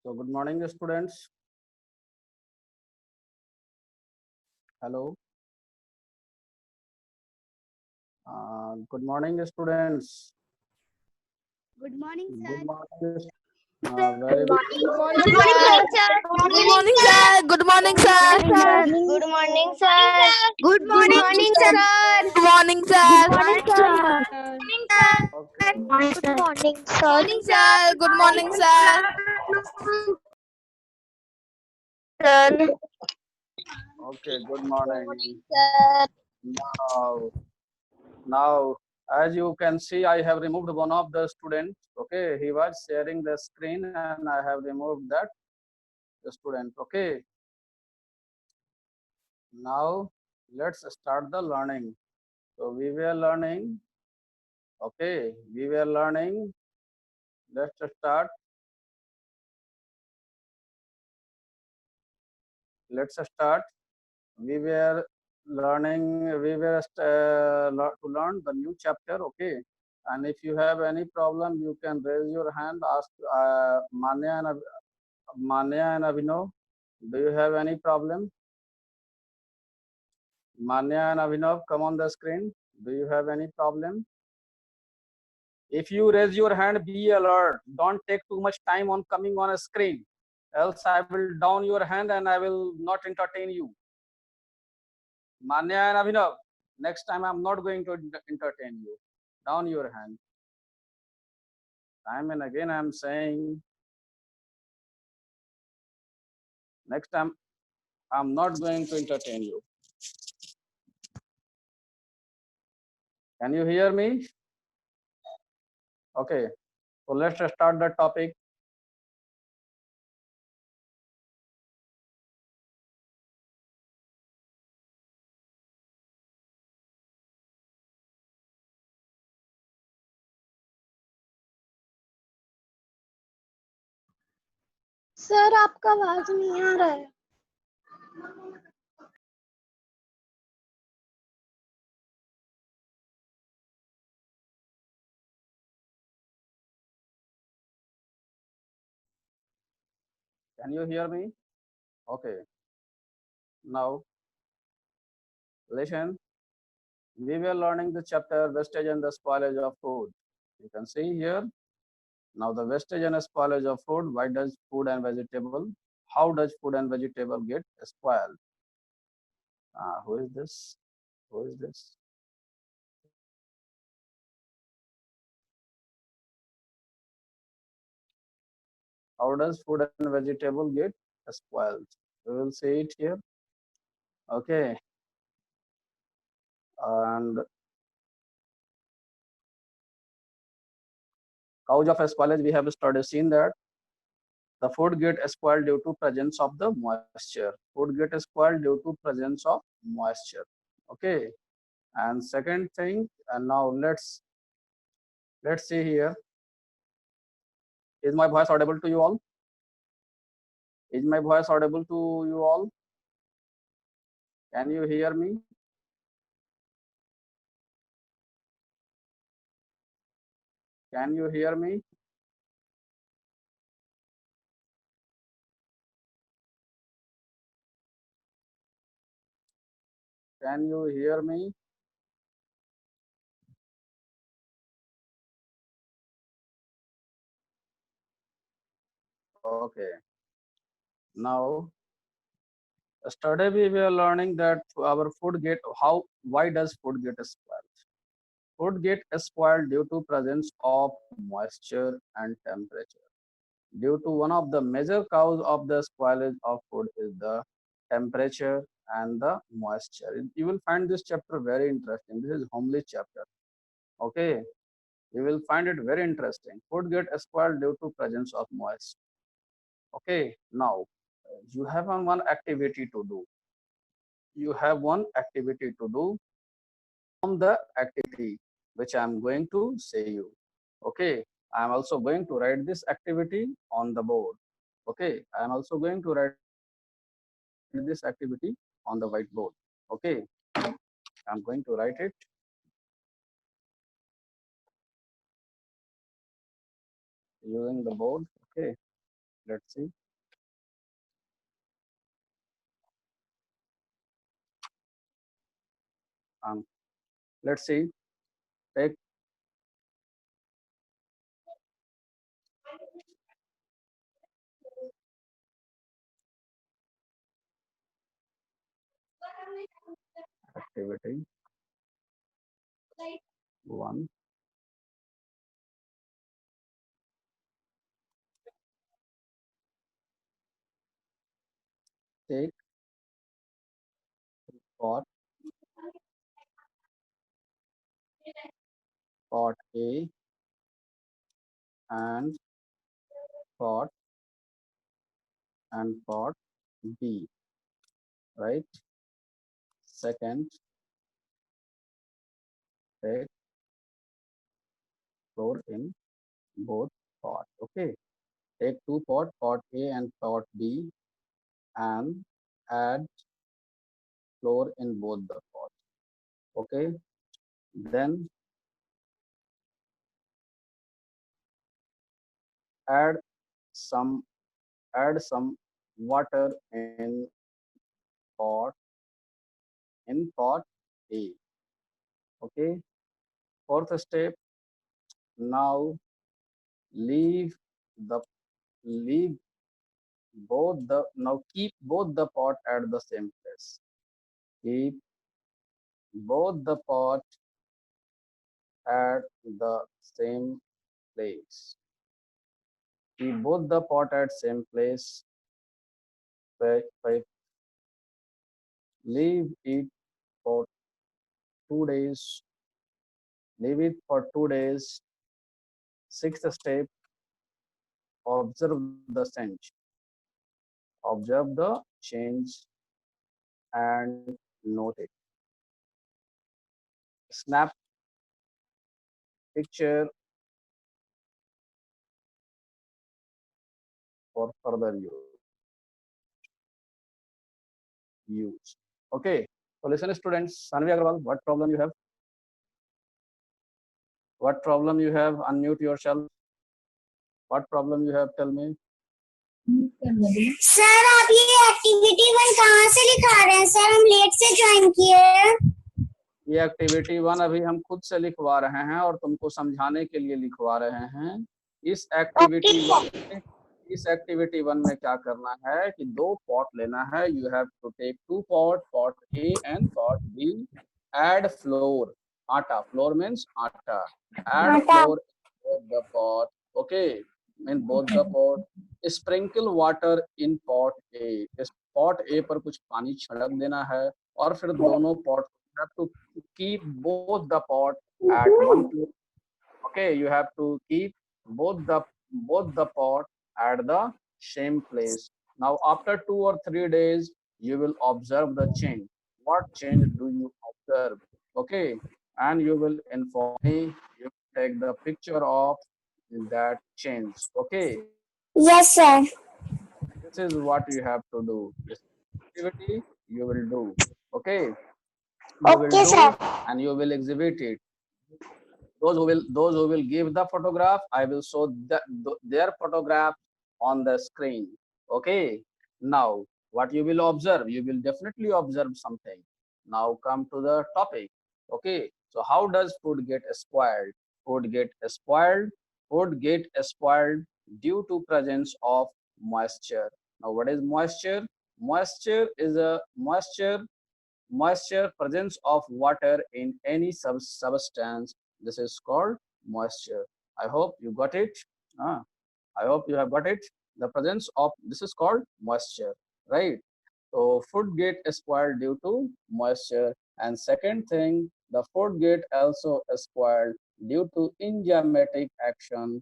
So good morning, students. Hello. Good morning, students. Good morning, Good sir. morning. Very Good good. morning. Good morning, Good morning, sir. sir. Good Good morning, morning, sir. sir. Good morning, Good sir. morning, sir. Morning, Good morning, sir. sir. Good Good morning, morning, sir. sir. Good morning, Good sir. morning, Good sir. morning, Good sir. morning, sir. Okay. Good morning, Good sir. morning, sir. Good morning, sir. Sir. Okay. Good Good morning. morning, sir. Now, now, as you can see, I have removed one of the students. Okay, he was sharing the screen, and I have removed that the student. Okay. Now, let's start the learning. So we were learning. Okay, we were learning. Let's start. Let's start. We were learning. We were to learn the new chapter. Okay, and if you have any problem, you can raise your hand. Ask Manya and Abhinav. Do you have any problem? Manya and Abhinav, come on the screen. Do you have any problem? If you raise your hand, be alert. Don't take too much time on coming on a screen. Else I will down your hand and I will not entertain you. Manya and Abhinav, next time I'm not going to entertain you. Down your hand. Time and again I'm saying, next time I'm not going to entertain you. Can you hear me? Okay, so let's start the topic. Sir आपका आवाज नहीं आ रहा है. Can you hear me? Okay, now listen. We were learning the chapter wastage and the spoilage of food. You can see here. Now the wastage and spoilage of food. Why does food and vegetable? How does food and vegetable get spoiled? Who is this? Who is this? How does food and vegetable get spoiled? We will see it here. Okay, and cause of spoilage, we have studied seen that the food get spoiled due to presence of the moisture. Food get spoiled due to presence of moisture. Okay, and second thing, and now let's see here. Is my voice audible to you all? Is my voice audible to you all? Can you hear me? Can you hear me? Can you hear me? Okay. Now, yesterday we were learning that our food get why does food get spoiled? Food get spoiled due to presence of moisture and temperature. Due to one of the major cause of the spoilage of food is the temperature and the moisture. You will find this chapter very interesting. This is homely chapter. Okay, you will find it very interesting. Food get spoiled due to presence of moisture. Okay, now you have one activity to do. You have one activity to do from the activity which I am going to say you. Okay, I am also going to write this activity on the board. Okay, I am also going to write this activity on the whiteboard. Okay, I'm going to write it using the board. Okay, Let's see. Let's see. Take activity 1. Take pot A and pot B, right? Second, take flour in both pot. Okay. Take two pot A and pot B, and add flour in both the pot. Okay. Then add some some water pot in pot A. Okay. Fourth step. Now leave the leave both the now keep both the pot at the same place. Keep both the pot at the same place. Keep both the pot at same place. Leave it for 2 days. Leave it for 2 days. Sixth step, observe the change. Observe the change and note it. Snap picture for further use. Okay. So listen, students. Sanvi Agarwal, what problem you have? What problem you have? Unmute yourself. What problem you have? Tell me. Sir आप ये activity 1 कहाँ से लिखा रहे हैं sir? हम late से join किए हैं। ये एक्टिविटी 1 अभी हम खुद से लिखवा रहे हैं और तुमको समझाने के लिए लिखवा रहे हैं। इस एक्टिविटी 1 में क्या करना है कि 2 पॉट लेना है। You have to take 2 pot A and pot B. Add flour, आटा, flour means आटा. Add flour in both the pot. Okay, in both the pot. Sprinkle water in pot A. इस pot A पर कुछ पानी छिड़क देना है और फिर दोनों pot have to keep both the pot at one place. Okay, you have to keep both the pot at the same place. Now after 2 or 3 days you will observe the change. What change do you observe? Okay, and you will inform me. You take the picture of that change. Okay. Yes sir. This is what you have to do. This activity you will do. Okay. You will do sir. and you will exhibit it. Those who will give the photograph, I will show their photograph on the screen. Okay. Now, what you will observe? You will definitely observe something. Now come to the topic. Okay. So how does food get spoiled? Food get spoiled. Food get spoiled due to presence of moisture. Now, what is moisture? Moisture is a moisture presence of water in any substance. This is called moisture. I hope you got it. I hope you have got it. The presence of this is called moisture, right? So food get spoiled due to moisture. And second thing, the food get also spoiled due to enzymatic action,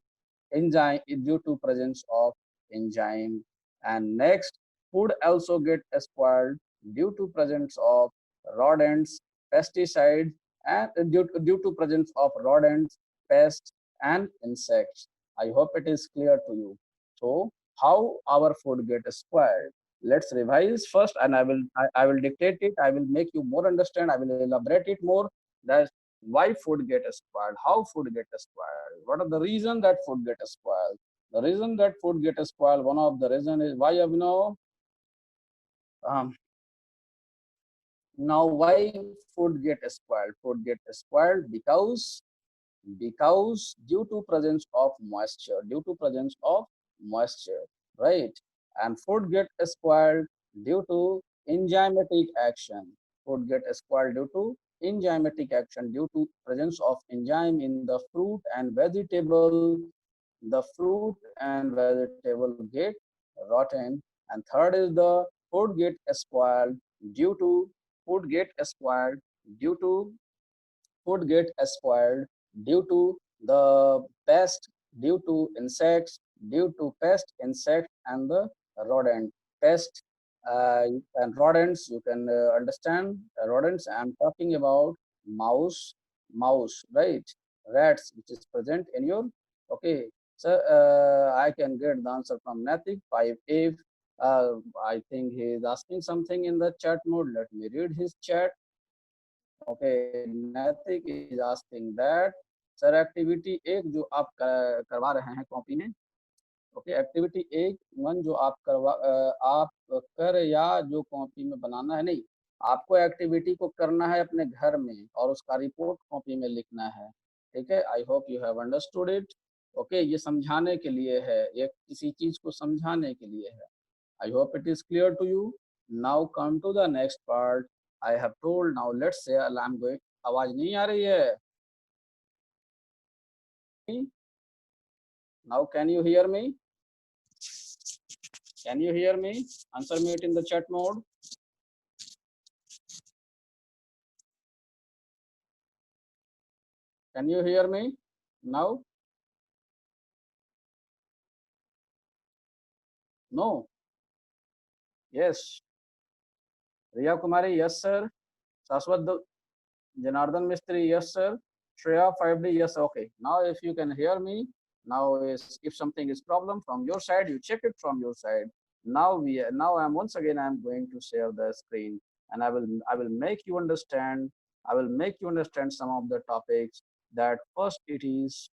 enzyme due to presence of enzyme. And next, food also get spoiled due to presence of rodents, pesticides, and due to presence of rodents, pests, and insects. I hope it is clear to you. So how our food get spoiled? Let's revise first, and I will dictate it. I will make you more understand. I will elaborate it more. That why food get spoiled, how food get spoiled, what are the reason that food get spoiled. The reason that food get spoiled, one of the reason is why, um, now why food get spoiled? Food get spoiled because due to presence of moisture, right? And food get spoiled due to enzymatic action. Food get spoiled due to enzymatic action, due to presence of enzyme in the fruit and vegetable. The fruit and vegetable get rotten. And third is the food get spoiled due to food get spoiled due to food get spoiled due to the pest, due to insects, due to pest, insect, and the rodent. Pest and rodents, you can understand rodents. I'm talking about mouse, right? Rats, which is present in your, okay. So I can get the answer from Natik. 5 I think he is asking something in the chat mode. Let me read his chat. Okay, Natik is asking that sir activity एक जो आप करवा रहे हैं copy में, okay, activity एक one जो आप आप कर या जो कॉपी में बनाना है, नहीं, आपको एक्टिविटी को करना है अपने घर में और उसका रिपोर्ट कॉपी में लिखना है, ठीक है। I hope you have understood it. Okay, ये समझाने के लिए है, ये किसी चीज को समझाने के लिए है। I hope it is clear to you. Now come to the next part. I have told, now let's say I'm going. आवाज नहीं आ रही है? Now can you hear me? Can you hear me? Answer me it in the chat mode. Can you hear me now? No. Yes. Riya Kumari, yes sir. Saswat Janardhan Mistry, yes sir. Shreya 5D, yes, okay. Now if you can hear me, now if something is problem from your side, you check it from your side. Now I'm once again I'm going to share the screen, and I will make you understand. I will make you understand some of the topics. That first it is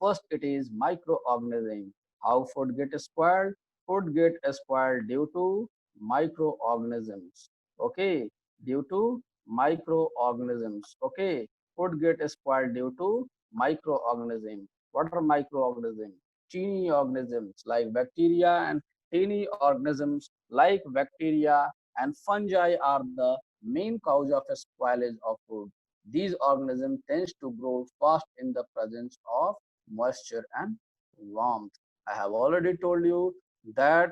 microorganism. How food get spoiled? Food get spoiled due to microorganisms. Okay, due to microorganisms. Okay, food get spoiled due to microorganism. What are microorganisms? Teeny organisms like bacteria, and teeny organisms like bacteria and fungi are the main cause of spoilage of food. These organisms tend to grow fast in the presence of moisture and warmth. I have already told you that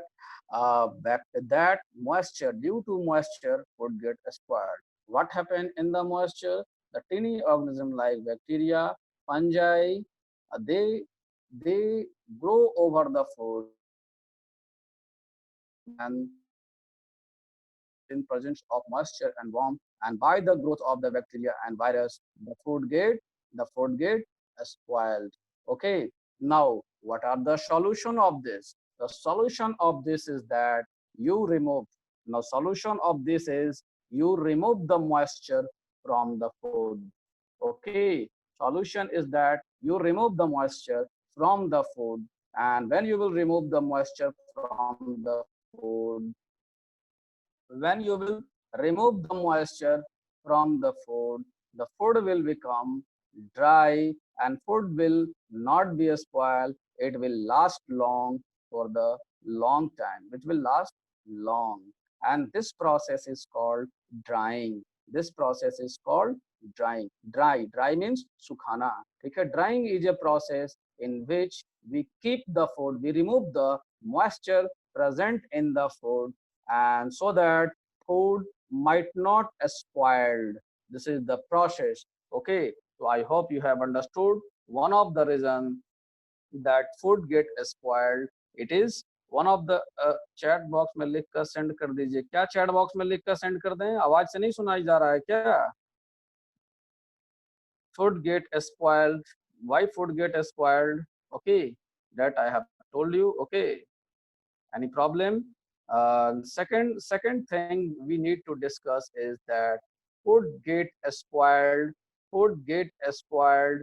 that moisture, due to moisture, would get spoiled. What happened in the moisture? The tiny organism like bacteria, fungi, they grow over the food, and in presence of moisture and warmth, and by the growth of the bacteria and virus, the food get spoiled. Okay, now what are the solution of this? The solution of this is that you remove, now solution of this is you remove the moisture from the food. Okay, solution is that you remove the moisture from the food, and when you will remove the moisture from the food, when you will remove the moisture from the food will become dry, and food will not be spoiled. It will last long for the long time. It will last long. And this process is called drying. This process is called drying. Dry means sukhana. Okay, drying is a process in which we keep the food, we remove the moisture present in the food, and so that food might not spoiled. This is the process. Okay, so I hope you have understood one of the reason that food get spoiled. It is one of the chat box में लिख कर send कर दीजिए। क्या chat box में लिख कर send कर दें? आवाज से नहीं सुनाई जा रहा है क्या? Food get spoiled. Why food get spoiled? Okay, that I have told you. Okay, any problem? Second thing we need to discuss is that food get spoiled. Food get spoiled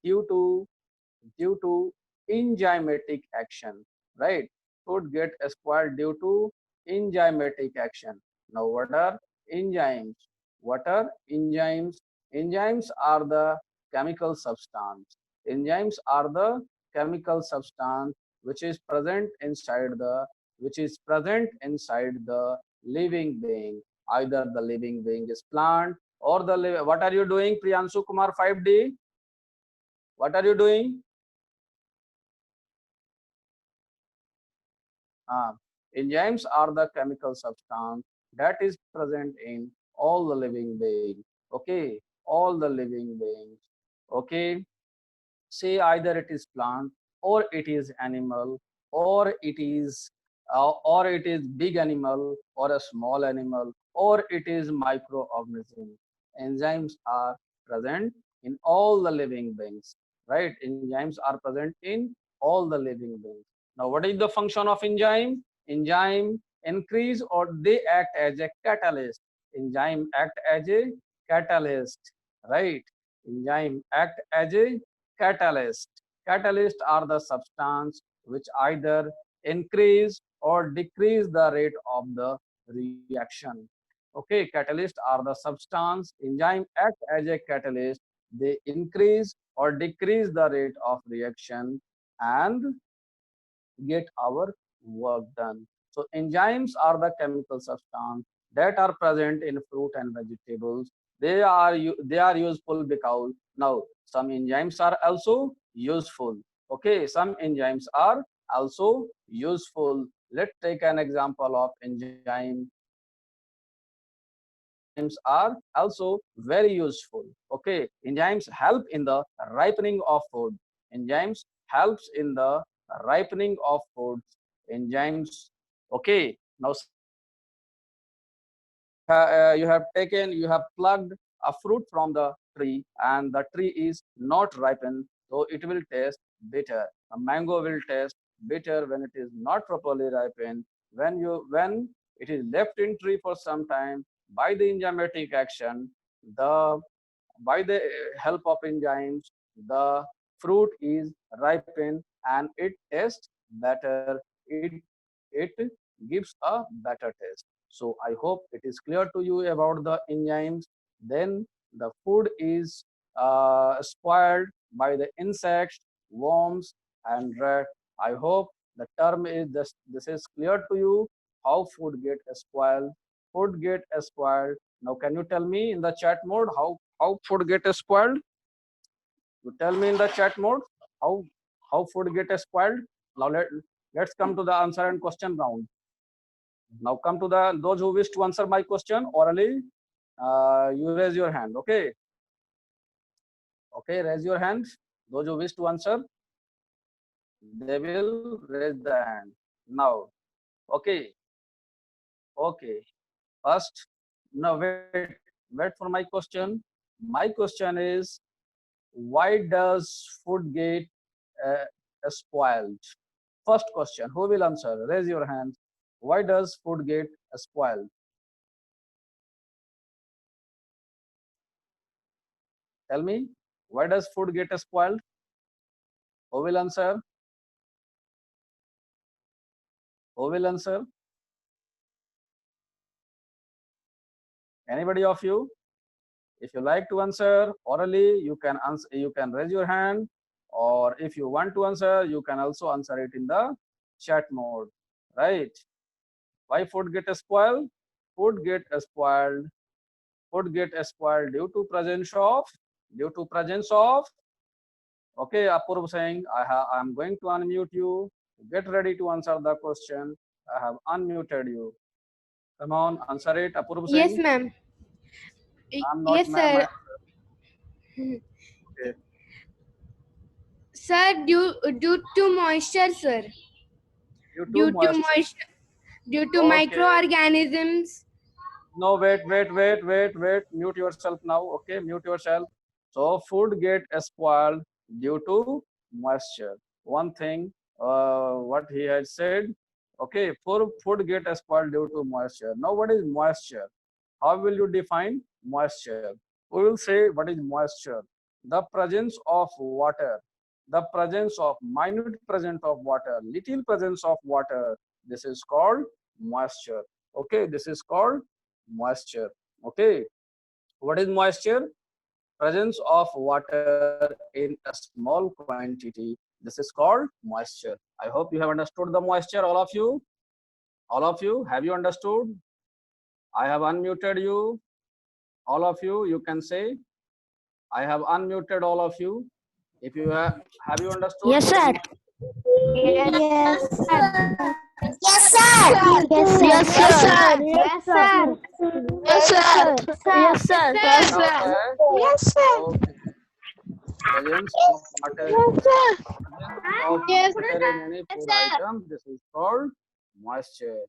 due to enzymatic action, right? Food get spoiled due to enzymatic action. Now, what are enzymes? What are enzymes? Enzymes are the chemical substance. Enzymes are the chemical substance which is present inside the living being. Either the living being is plant or what are you doing, Priyanshu Kumar 5D? What are you doing? Enzymes are the chemical substance that is present in all the living beings. Okay, all the living beings. Okay, say either it is plant or it is animal or it is big animal or a small animal or it is microorganism. Enzymes are present in all the living beings, right? Enzymes are present in all the living beings. Now, what is the function of enzyme? Enzyme increase or they act as a catalyst. Enzyme act as a catalyst, right? Enzyme act as a catalyst. Catalysts are the substance which either increase or decrease the rate of the reaction. Okay, catalysts are the substance. Enzyme act as a catalyst. They increase or decrease the rate of reaction and get our work done. So enzymes are the chemical substance that are present in fruit and vegetables. They are useful because now some enzymes are also useful. Okay, some enzymes are also useful. Let's take an example of enzyme. Enzymes are also very useful. Okay, enzymes help in the ripening of food. Enzymes helps in the ripening of foods. Enzymes. Okay, now you have plucked a fruit from the tree and the tree is not ripened, so it will taste bitter. A mango will taste bitter when it is not properly ripened. When it is left in tree for some time by the enzymatic action, the by the help of enzymes, the fruit is ripened and it tastes better. It gives a better taste. So I hope it is clear to you about the enzymes. Then the food is spoiled by the insects, worms, and rat. I hope the term is this. This is clear to you how food get spoiled. Food get spoiled. Now, can you tell me in the chat mode how food get spoiled? You tell me in the chat mode how how food get spoiled. Now let's come to the answer and question round. Now come to the those who wish to answer my question orally. You raise your hand. Okay. Okay, raise your hand. Those who wish to answer, they will raise the hand. Now, okay, okay. First, no wait for my question. My question is, why does food get uh, spoiled? First question, who will answer? Raise your hand. Why does food get spoiled? Tell me, why does food get spoiled? Who will answer? Who will answer? Anybody of you? If you like to answer orally, you can answer. You can raise your hand, or if you want to answer, you can also answer it in the chat mode. Right? Why food get spoiled? Food get spoiled. Food get spoiled due to presence of. Okay, Apurv saying I am going to unmute you. Get ready to answer the question. I have unmuted you. Come on, answer it. Apurv Yes, saying ma'am. I'm not Yes, ma'am. sir. Okay. Sir, due to moisture, sir. Due to Due to moisture. moisture, due to Okay. microorganisms. No, wait. Mute yourself now. Okay, mute yourself. So food get spoiled due to moisture. One thing, what he had said. Okay, food get spoiled due to moisture. Now, what is moisture? How will you define moisture? We will say what is moisture? The presence of water. the presence of minute presence of water, little presence of water, this is called moisture. Okay, this is called moisture. Okay, what is moisture? Presence of water in a small quantity, this is called moisture. I hope you have understood the moisture, all of you. All of you, have you understood? I have unmuted you. All of you, you can say, I have unmuted all of you. If you have you understood? Yes, sir. Yes, sir. Yes, sir. Yes, sir. Yes, sir. Yes, sir. Yes, sir. Yes, sir. Okay. Yes, sir. Okay. Presence of water. Presence of water in any food item. This is called moisture.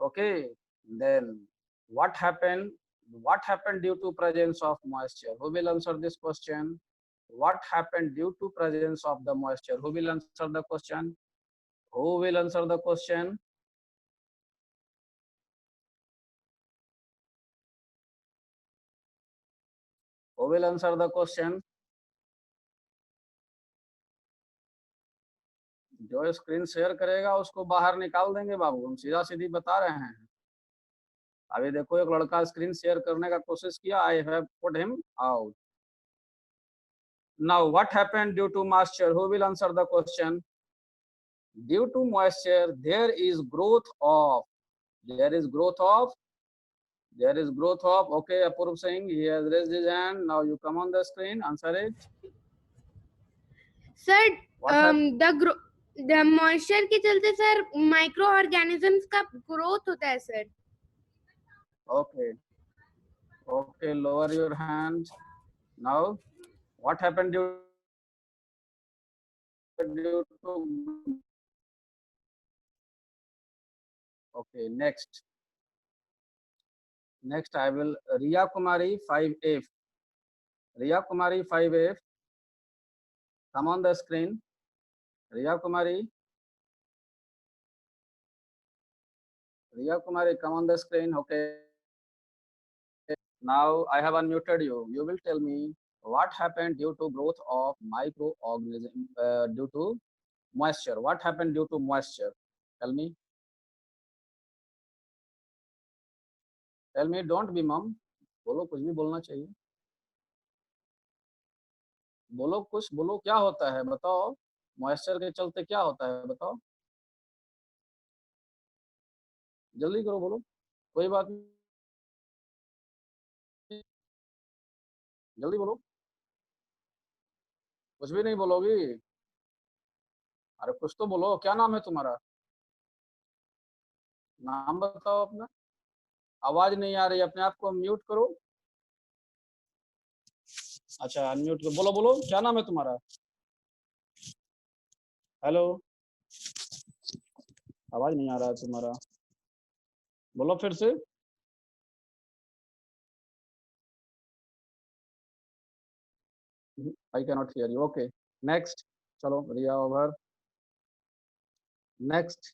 Okay. Then what happened? What happened due to presence of moisture? Who will answer this question? What happened due to presence of the moisture? Who will answer the question? Who will answer the question? Who will answer the question? जो screen share करेगा उसको बाहर निकाल देंगे बाबू, हम सीधा सीधी बता रहे हैं. अभी देखो एक लड़का स्क्रीन शेयर करने का कोशिश किया, I have put him out. Now what happened due to moisture? Who will answer the question? Due to moisture there is growth of, there is growth of, there is growth of. Okay, Apurv Singh, he has raised his hand. Now you come on the screen, answer it. Sir, What happened? the moisture के चलते sir micro organisms का growth होता है sir. Okay, okay, lower your hand. Now what happened due to, okay, next I will Riya Kumari 5F. Riya Kumari 5F, come on the screen. Riya Kumari, come on the screen. Okay, now I have unmuted you. You will tell me what happened due to growth of microorganism due to moisture. What happened due to moisture? Tell me. Tell me, don't be mum. बोलो, कुछ भी बोलना चाहिए. बोलो, कुछ बोलो, क्या होता है बताओ. मॉइस्चर के चलते क्या होता है बताओ. जल्दी करो, बोलो. कोई बात नहीं, जल्दी बोलो. कुछ भी नहीं बोलोगी? अरे कुछ तो बोलो. क्या नाम है तुम्हारा? नाम बताओ अपना. आवाज नहीं आ रही, अपने आप को म्यूट करो. अच्छा, अनम्यूट करो. बोलो बोलो, क्या नाम है तुम्हारा? हेलो, आवाज नहीं आ रहा है तुम्हारा. बोलो फिर से. I cannot hear you. Okay, next. चलो रिया over. Next,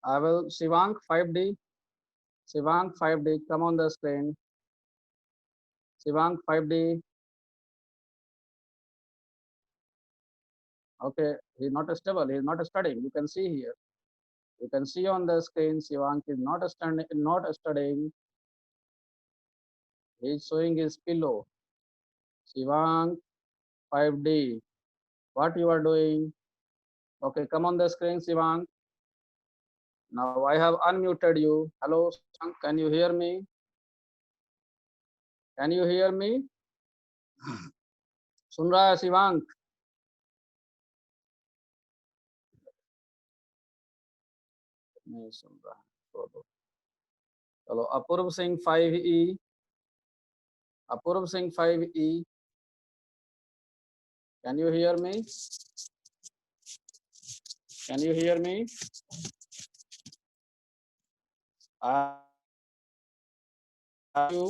I will Shivank 5D. Shivank 5D, come on the screen. Shivank 5D. Okay, he's not stable. He's not studying. You can see here. You can see on the screen. Shivank is not studying. He's showing his pillow. Shivank 5D. What you are doing? Okay, come on the screen, Shivank. Now I have unmuted you. Hello, Shivank, can you hear me? Can you hear me? सुन रहा है शिवांक? नहीं सुन रहा है. चलो अपूर्व Singh 5E. Apoorva Singh 5E. Can you hear me? Can you hear me? You?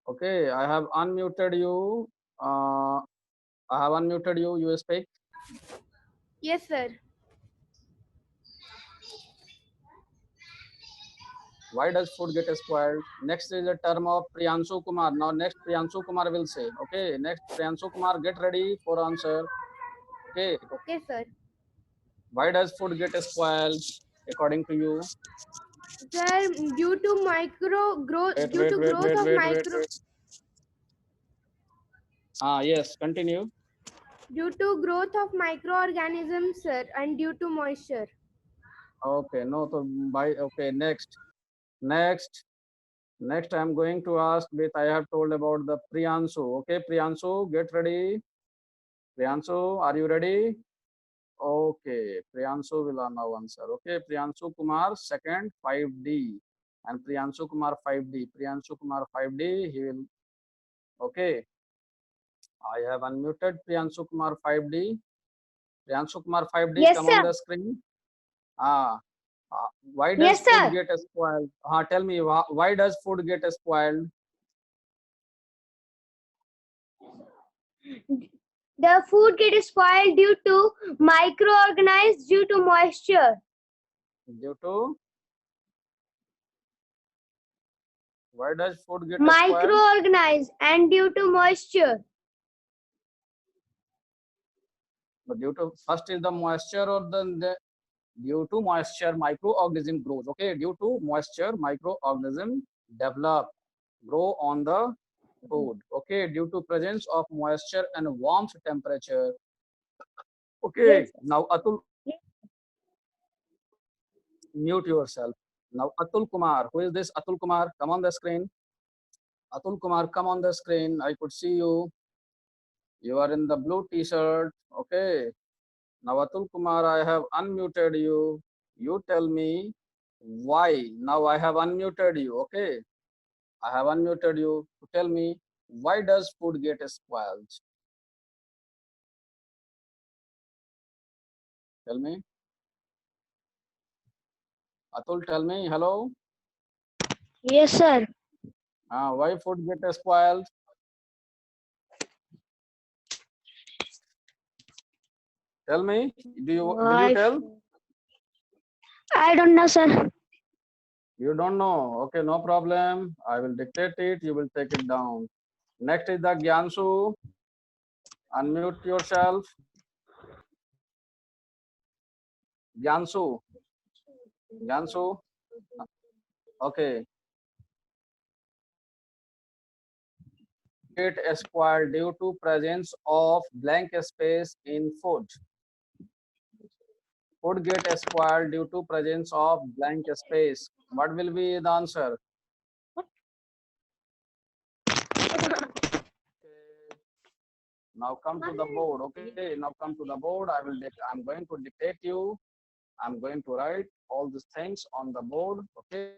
Okay, I have unmuted you. I have unmuted you. You speak. Yes, sir. Why does food get spoiled? Next is the term of Priyanshu Kumar. Now next Priyanshu Kumar will say. Okay, next Priyanshu Kumar, get ready for answer. Okay, Okay, sir. why does food get spoiled according to you? Sir, due to micro growth, Wait, due wait, to wait, growth wait, of wait, wait, micro, wait. Yes, continue. due to growth of microorganisms, sir, and due to moisture. Okay, no, so by okay, next, next I'm going to ask with I have told about the Priyanshu. Okay, Priyanshu, get ready. Priyanshu, are you ready? Okay, Priyanshu will now answer. Okay, Priyanshu Kumar, second 5D, and Priyanshu Kumar 5D. Priyanshu Kumar 5D, he will. Okay, I have unmuted Priyanshu Kumar 5D. Priyanshu Kumar 5D, Yes, come on sir. the screen. Ah, why does Yes, food sir. get spoiled? Tell me, why does food get spoiled? The food gets spoiled due to microorganisms due to moisture. Due to why does food get spoiled? Microorganisms and due to moisture. But due to first is the moisture or the due to moisture microorganism grows. Okay, due to moisture microorganism develop grow on the food. Okay, due to presence of moisture and warm temperature. Okay, Yes. now Atul, mute yourself. Now Atul Kumar, who is this Atul Kumar? Come on the screen. Atul Kumar, come on the screen. I could see you. You are in the blue t-shirt. Okay. Now Atul Kumar, I have unmuted you. You tell me why. Now I have unmuted you. Okay. I have unmuted you to tell me why does food get spoiled? Tell me. Atul, tell me. Hello. Yes, sir. Why food get spoiled? Tell me. Will you I, tell? I don't know, sir. You don't know. Okay, no problem. I will dictate it. You will take it down. Next is the Gyansu. Unmute yourself. Gyansu. Gyansu. Okay. Get spoiled due to presence of blank space in food. Food get spoiled due to presence of blank space. What will be the answer? Okay. Now come to the board. Okay. Now come to the board. I'm going to dictate you. I'm going to write all these things on the board. Okay.